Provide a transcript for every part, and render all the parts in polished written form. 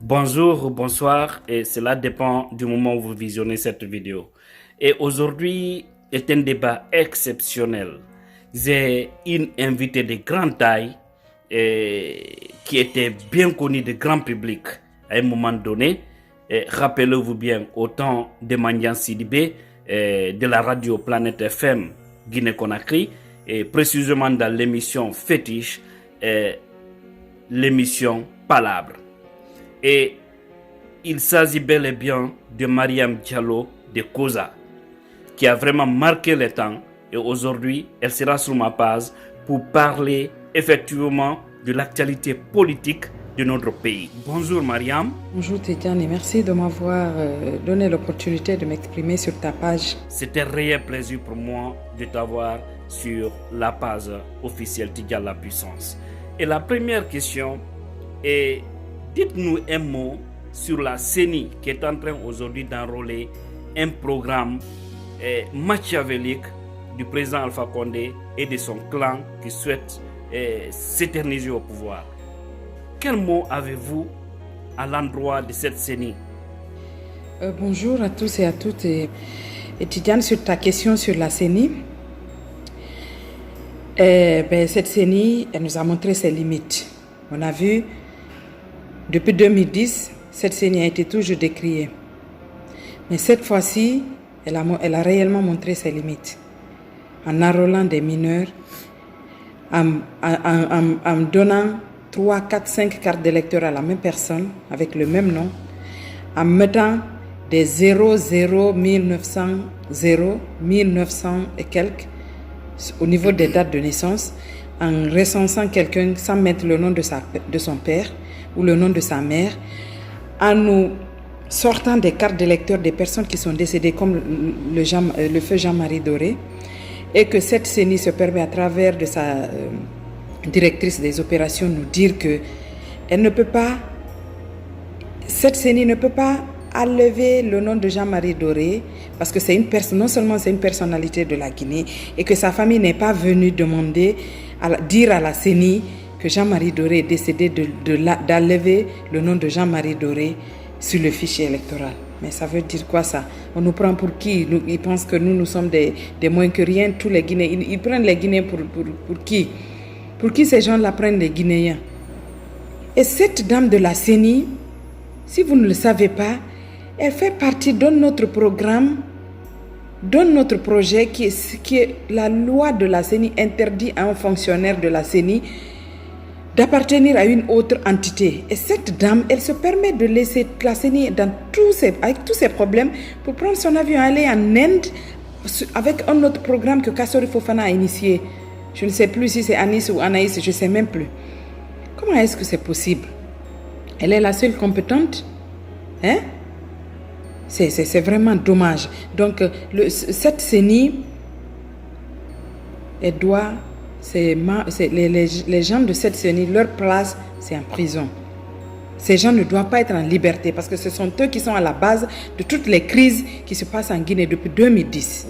Bonjour ou bonsoir, et cela dépend du moment où vous visionnez cette vidéo. Et aujourd'hui est un débat exceptionnel. J'ai une invitée de grande taille qui était bien connue du grand public à un moment donné. Rappelez-vous bien, au temps de Mandian Sidibé, de la radio Planète FM Guinée-Conakry, et précisément dans l'émission Fétiche, l'émission Palabre. Et il s'agit bel et bien de Mariam Diallo de Koza, qui a vraiment marqué le temps. Et aujourd'hui, elle sera sur ma page pour parler effectivement de l'actualité politique de notre pays. Bonjour Mariam. Bonjour Tidiane et merci de m'avoir donné l'opportunité de m'exprimer sur ta page. C'est un réel plaisir pour moi de t'avoir sur la page officielle Tidiane La Puissance. Et la première question est: dites-nous un mot sur la CENI qui est en train aujourd'hui d'enrôler un programme machiavélique du président Alpha Condé et de son clan qui souhaite s'éterniser au pouvoir. Quel mot avez-vous à l'endroit de cette CENI? Bonjour à tous et à toutes. Et Tidiane, sur ta question sur la CENI, cette CENI, elle nous a montré ses limites. On a vu, depuis 2010, cette CENI a été toujours décriée. Mais cette fois-ci, elle a réellement montré ses limites. En enrôlant des mineurs, en donnant 3, 4, 5 cartes d'électeurs à la même personne, avec le même nom, en mettant des 0, 0, 1900, 0, 1900 et quelques au niveau des dates de naissance, en recensant quelqu'un sans mettre le nom de son père ou le nom de sa mère, en nous sortant des cartes d'électeurs des personnes qui sont décédées, comme le feu Jean-Marie Doré, et que cette CENI se permet à travers de sa directrice des opérations nous dire que cette CENI ne peut pas enlever le nom de Jean-Marie Doré parce que c'est une personne, non seulement c'est une personnalité de la Guinée, et que sa famille n'est pas venue dire à la CENI que Jean-Marie Doré est décédé d'enlever le nom de Jean-Marie Doré sur le fichier électoral. Mais ça veut dire quoi ça? On nous prend pour qui? Ils pensent que nous sommes des moins que rien, tous les Guinéens. Ils prennent les Guinéens pour qui? Pour qui ces gens-là prennent les Guinéens? Et cette dame de la CENI, si vous ne le savez pas, elle fait partie de notre programme, de notre projet qui est la loi de la CENI interdit à un fonctionnaire de la CENI d'appartenir à une autre entité. Et cette dame, elle se permet de laisser la CENI avec tous ses problèmes pour prendre son avion, aller en Inde avec un autre programme que Kassori Fofana a initié. Je ne sais plus si c'est Anis ou Anaïs, je ne sais même plus. Comment est-ce que c'est possible? Elle est la seule compétente? Hein? C'est vraiment dommage. Donc, cette CENI, elle doit... les gens de cette CENI, leur place, c'est en prison. Ces gens ne doivent pas être en liberté parce que ce sont eux qui sont à la base de toutes les crises qui se passent en Guinée depuis 2010.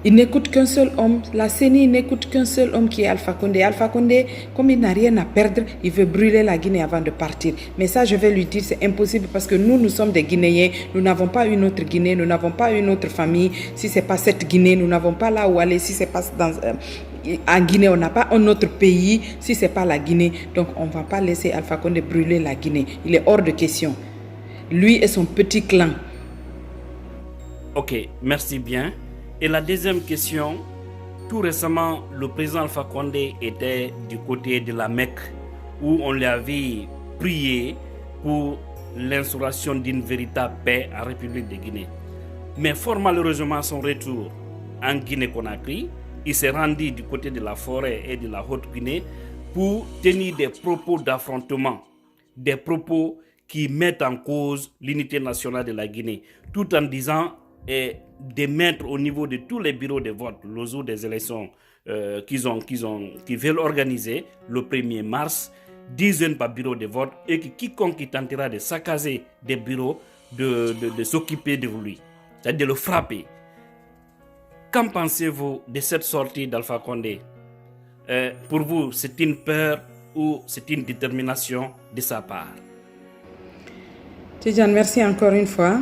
Ils n'écoutent qu'un seul homme. La CENI n'écoute qu'un seul homme qui est Alpha Condé. Alpha Condé, comme il n'a rien à perdre, il veut brûler la Guinée avant de partir. Mais ça, je vais lui dire, c'est impossible parce que nous sommes des Guinéens. Nous n'avons pas une autre Guinée, nous n'avons pas une autre famille. Si ce n'est pas cette Guinée, nous n'avons pas là où aller. Si ce n'est pas en Guinée, on n'a pas un autre pays. Si ce n'est pas la Guinée, donc on ne va pas laisser Alpha Condé brûler la Guinée. Il est hors de question. Lui et son petit clan. Ok, merci bien. Et la deuxième question, tout récemment, le président Alpha Condé était du côté de la Mecque où on lui avait prié pour l'instauration d'une véritable paix en République de Guinée. Mais fort malheureusement, à son retour en Guinée-Conakry, il s'est rendu du côté de la forêt et de la Haute-Guinée pour tenir des propos d'affrontement, des propos qui mettent en cause l'unité nationale de la Guinée, tout en disant de mettre au niveau de tous les bureaux de vote le jour des élections qu'ils veulent organiser le 1er mars, 10 jeunes par bureau de vote, et que quiconque qui tentera de saccager des bureaux de s'occuper de lui, c'est-à-dire de le frapper. Qu'en pensez-vous de cette sortie d'Alpha Condé? Pour vous, c'est une peur ou c'est une détermination de sa part? Tidjane, merci encore une fois.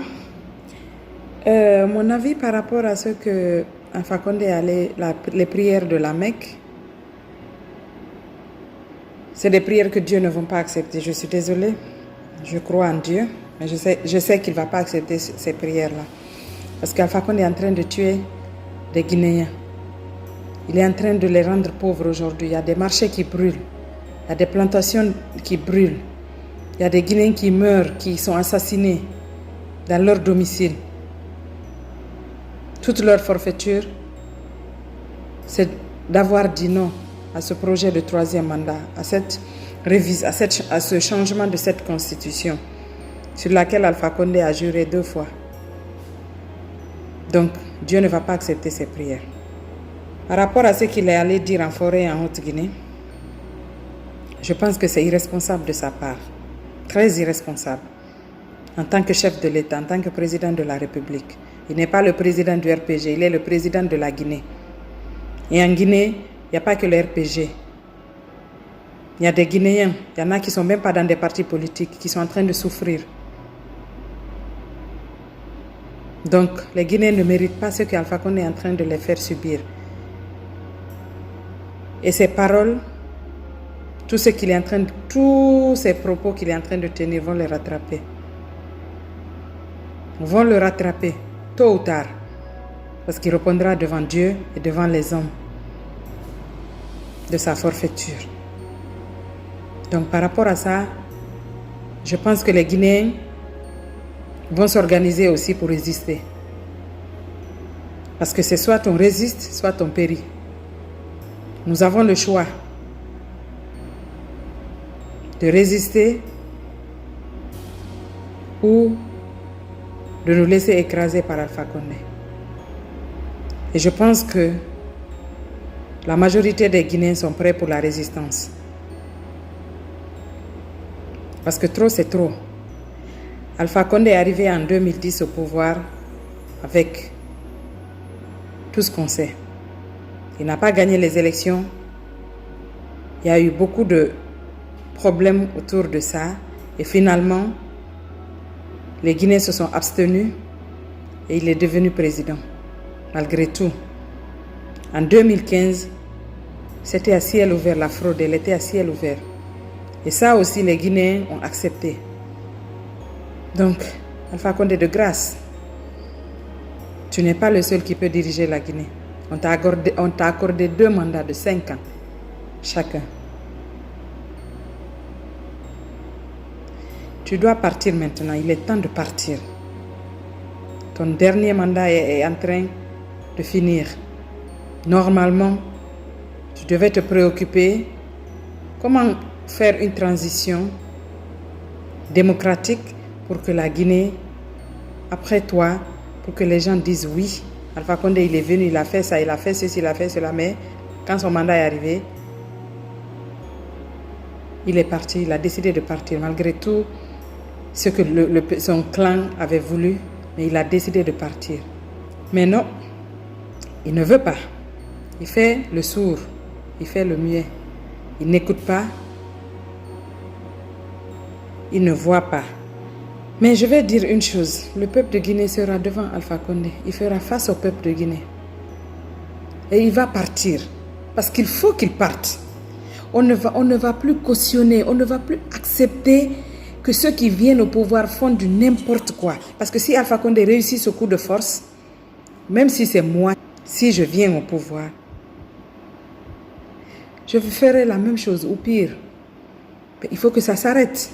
Mon avis par rapport à ce que Alpha Condé allait, les prières de la Mecque, c'est des prières que Dieu ne va pas accepter. Je suis désolée, je crois en Dieu, mais je sais qu'il ne va pas accepter ces prières-là. Parce qu'Alpha Condé est en train de tuer des Guinéens. Il est en train de les rendre pauvres aujourd'hui. Il y a des marchés qui brûlent, il y a des plantations qui brûlent, il y a des Guinéens qui meurent, qui sont assassinés dans leur domicile. Toute leur forfaiture, c'est d'avoir dit non à ce projet de troisième mandat, à ce changement de cette constitution sur laquelle Alpha Condé a juré 2 fois. Donc, Dieu ne va pas accepter ces prières. Par rapport à ce qu'il est allé dire en forêt et en Haute-Guinée, je pense que c'est irresponsable de sa part, très irresponsable, en tant que chef de l'État, en tant que président de la République. Il n'est pas le président du RPG, il est le président de la Guinée. Et en Guinée, il n'y a pas que le RPG. Il y a des Guinéens, il y en a qui ne sont même pas dans des partis politiques, qui sont en train de souffrir. Donc, les Guinéens ne méritent pas ce qu'Alpha Condé est en train de les faire subir. Et ces paroles, tous ces propos qu'il est en train de tenir vont le rattraper. Vont le rattraper, tôt ou tard. Parce qu'il répondra devant Dieu et devant les hommes de sa forfaiture. Donc par rapport à ça, je pense que les Guinéens vont s'organiser aussi pour résister. Parce que c'est soit on résiste, soit on périt. Nous avons le choix de résister ou de nous laisser écraser par Alpha Condé. Et je pense que la majorité des Guinéens sont prêts pour la résistance. Parce que trop, c'est trop. Alpha Condé est arrivé en 2010 au pouvoir avec tout ce qu'on sait. Il n'a pas gagné les élections. Il y a eu beaucoup de problèmes autour de ça. Et finalement, les Guinéens se sont abstenus et il est devenu président. Malgré tout. En 2015, c'était à ciel ouvert, la fraude, elle était à ciel ouvert. Et ça aussi, les Guinéens ont accepté. Donc, Alpha Condé, de grâce, tu n'es pas le seul qui peut diriger la Guinée. On t'a accordé 2 mandats de 5 ans, chacun. Tu dois partir maintenant, il est temps de partir. Ton dernier mandat est en train de finir. Normalement, tu devais te préoccuper comment faire une transition démocratique pour que la Guinée, après toi, pour que les gens disent oui, Alpha Condé, il est venu, il a fait ça, il a fait ceci, il a fait cela, mais quand son mandat est arrivé, il est parti, il a décidé de partir, malgré tout ce que son clan avait voulu, mais il a décidé de partir. Mais non, il ne veut pas. Il fait le sourd, il fait le muet. Il n'écoute pas, il ne voit pas. Mais je vais dire une chose, le peuple de Guinée sera devant Alpha Condé. Il fera face au peuple de Guinée. Et il va partir, parce qu'il faut qu'il parte. On ne va plus cautionner, on ne va plus accepter que ceux qui viennent au pouvoir font du n'importe quoi. Parce que si Alpha Condé réussit ce coup de force, même si c'est moi, si je viens au pouvoir, je ferai la même chose, ou pire. Mais il faut que ça s'arrête.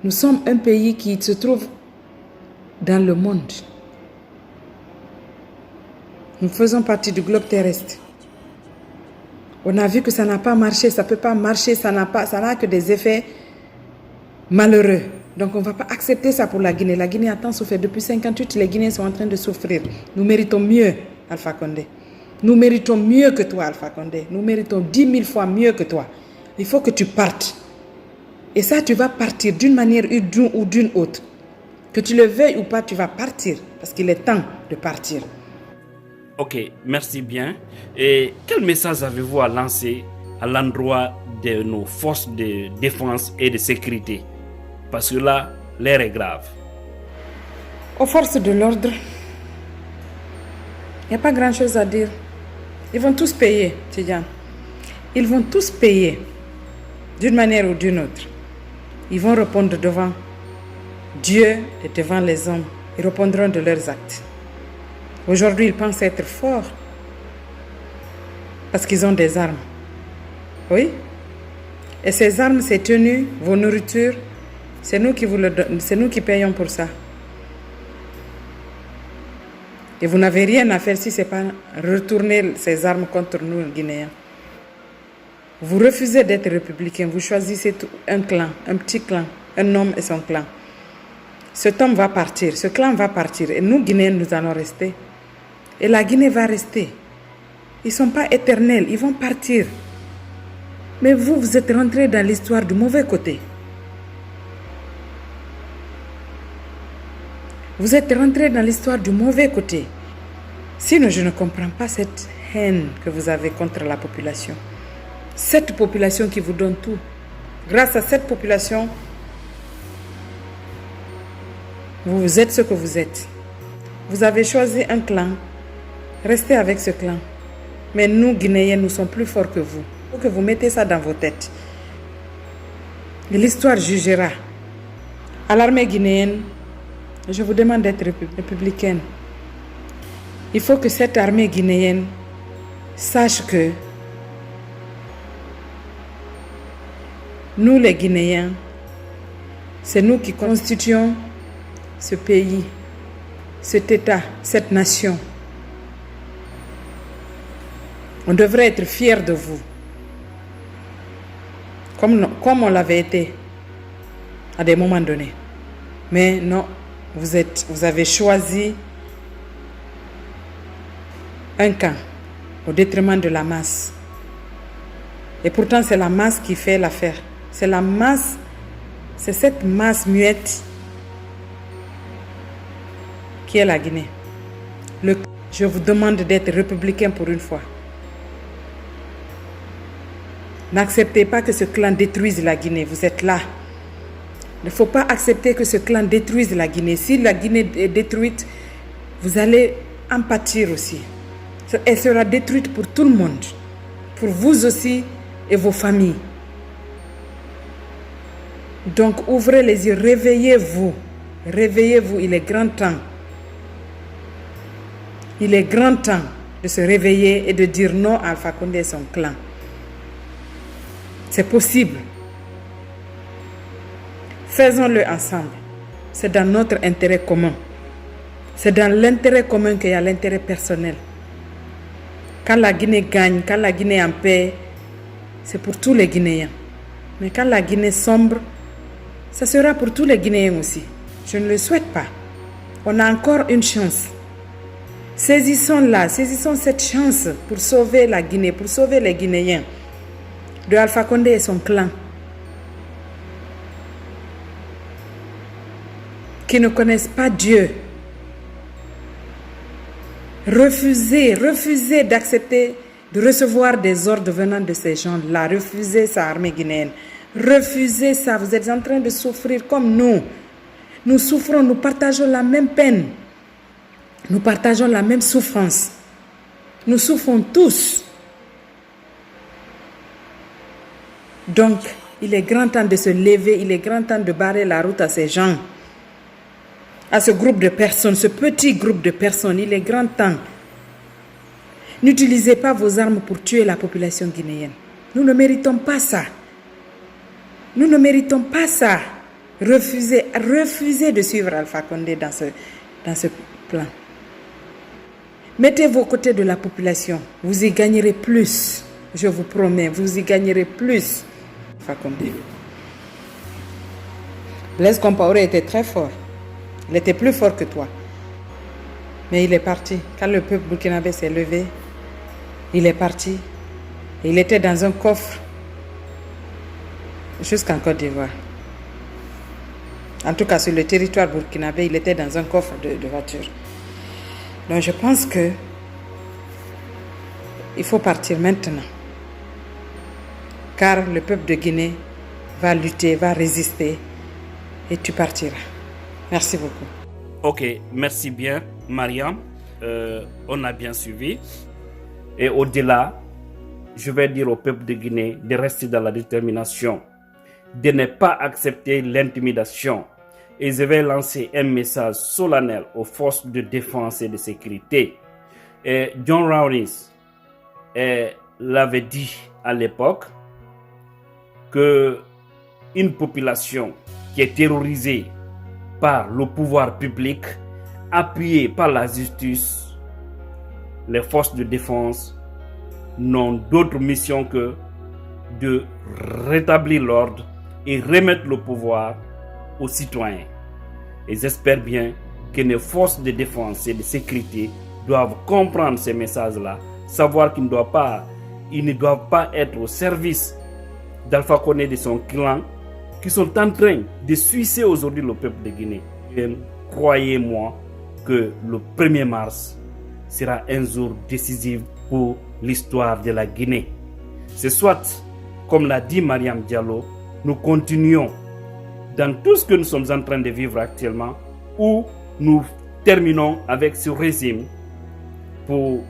Nous sommes un pays qui se trouve dans le monde. Nous faisons partie du globe terrestre. On a vu que ça n'a pas marché, ça ne peut pas marcher, ça n'a que des effets malheureux. Donc on ne va pas accepter ça pour la Guinée. La Guinée a tant souffert. Depuis 1958, les Guinéens sont en train de souffrir. Nous méritons mieux, Alpha Condé. Nous méritons mieux que toi, Alpha Condé. Nous méritons 10 000 fois mieux que toi. Il faut que tu partes. Et ça, tu vas partir d'une manière ou d'une autre. Que tu le veuilles ou pas, tu vas partir. Parce qu'il est temps de partir. Ok, merci bien. Et quel message avez-vous à lancer à l'endroit de nos forces de défense et de sécurité? Parce que là, L'heure est grave. Aux forces de l'ordre, il n'y a pas grand-chose à dire. Ils vont tous payer, Tidiane. Ils vont tous payer, d'une manière ou d'une autre. Ils vont répondre devant Dieu et devant les hommes. Ils répondront de leurs actes. Aujourd'hui, ils pensent être forts parce qu'ils ont des armes. Oui? Et ces armes, ces tenues, vos nourritures, c'est nous qui vous le donnons, c'est nous qui payons pour ça. Et vous n'avez rien à faire si ce n'est pas retourner ces armes contre nous, Guinéens. Vous refusez d'être républicain, vous choisissez un clan, un petit clan, un homme et son clan. Cet homme va partir, ce clan va partir, et nous, Guinéens, nous allons rester. Et la Guinée va rester. Ils ne sont pas éternels, ils vont partir. Mais vous, vous êtes rentrés dans l'histoire du mauvais côté. Vous êtes rentrés dans l'histoire du mauvais côté. Sinon, je ne comprends pas cette haine que vous avez contre la population. Cette population qui vous donne tout. Grâce à cette population, vous êtes ce que vous êtes. Vous avez choisi un clan. Restez avec ce clan. Mais nous, Guinéens, nous sommes plus forts que vous. Il faut que vous mettez ça dans vos têtes. Et l'histoire jugera. À l'armée guinéenne, je vous demande d'être républicaine. Il faut que cette armée guinéenne sache que nous, les Guinéens, c'est nous qui constituons ce pays, cet État, cette nation. On devrait être fiers de vous, comme on l'avait été à des moments donnés. Mais non, vous avez choisi un camp au détriment de la masse. Et pourtant, c'est la masse qui fait l'affaire. C'est la masse, c'est cette masse muette qui est la Guinée. Je vous demande d'être républicain pour une fois. N'acceptez pas que ce clan détruise la Guinée. Vous êtes là. Il ne faut pas accepter que ce clan détruise la Guinée. Si la Guinée est détruite, vous allez en pâtir aussi. Elle sera détruite pour tout le monde. Pour vous aussi et vos familles. Donc ouvrez les yeux, réveillez-vous. Réveillez-vous, il est grand temps. Il est grand temps de se réveiller et de dire non à Alpha Condé et son clan. C'est possible. Faisons-le ensemble. C'est dans notre intérêt commun. C'est dans l'intérêt commun qu'il y a l'intérêt personnel. Quand la Guinée gagne, quand la Guinée est en paix, c'est pour tous les Guinéens. Mais quand la Guinée sombre, ça sera pour tous les Guinéens aussi. Je ne le souhaite pas. On a encore une chance. Saisissons-la, saisissons cette chance pour sauver la Guinée, pour sauver les Guinéens de Alpha Condé et son clan, qui ne connaissent pas Dieu. Refusez d'accepter de recevoir des ordres venant de ces gens-là. Refusez ça, armée guinéenne. Refusez ça. Vous êtes en train de souffrir comme nous. Nous souffrons, nous partageons la même peine. Nous partageons la même souffrance. Nous souffrons tous. Donc, il est grand temps de se lever, il est grand temps de barrer la route à ces gens, à ce groupe de personnes, ce petit groupe de personnes. Il est grand temps. N'utilisez pas vos armes pour tuer la population guinéenne. Nous ne méritons pas ça. Nous ne méritons pas ça. Refusez de suivre Alpha Condé dans ce plan. Mettez-vous aux côtés de la population. Vous y gagnerez plus. Je vous promets, vous y gagnerez plus. Alpha Condé. Blaise Compaoré était très fort. Il était plus fort que toi. Mais il est parti. Quand le peuple burkinabé s'est levé, il est parti. Et il était dans un coffre jusqu'en Côte d'Ivoire. En tout cas, sur le territoire burkinabé, il était dans un coffre de voiture. Donc je pense que il faut partir maintenant. Car le peuple de Guinée va lutter, va résister. et tu partiras. Merci beaucoup. Ok, merci bien, Mariam. On a bien suivi. Et au-delà, je vais dire au peuple de Guinée de rester dans la détermination, de ne pas accepter l'intimidation. Et je vais lancer un message solennel aux forces de défense et de sécurité. Et John Rawlings l'avait dit à l'époque que une population qui est terrorisée par le pouvoir public, appuyée par la justice, les forces de défense n'ont d'autre mission que de rétablir l'ordre et remettre le pouvoir aux citoyens. Et j'espère bien que les forces de défense et de sécurité doivent comprendre ces messages-là, savoir qu'ils ne doivent pas être au service d'Alpha Condé et de son clan, qui sont en train de suicider aujourd'hui le peuple de Guinée. Et croyez-moi que le 1er mars sera un jour décisif pour l'histoire de la Guinée. C'est soit, comme l'a dit Mariam Diallo, nous continuons dans tout ce que nous sommes en train de vivre actuellement, ou nous terminons avec ce régime pour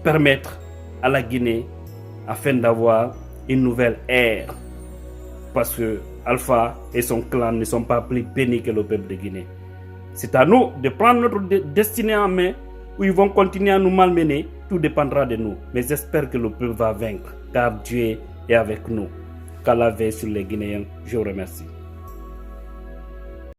permettre à la Guinée afin d'avoir une nouvelle ère. Parce que Alpha et son clan ne sont pas plus bénis que le peuple de Guinée. C'est à nous de prendre notre destinée en main, ou ils vont continuer à nous malmener. Tout dépendra de nous. Mais j'espère que le peuple va vaincre, car Dieu est avec nous. Qu'Allah veille sur les Guinéens. Je vous remercie.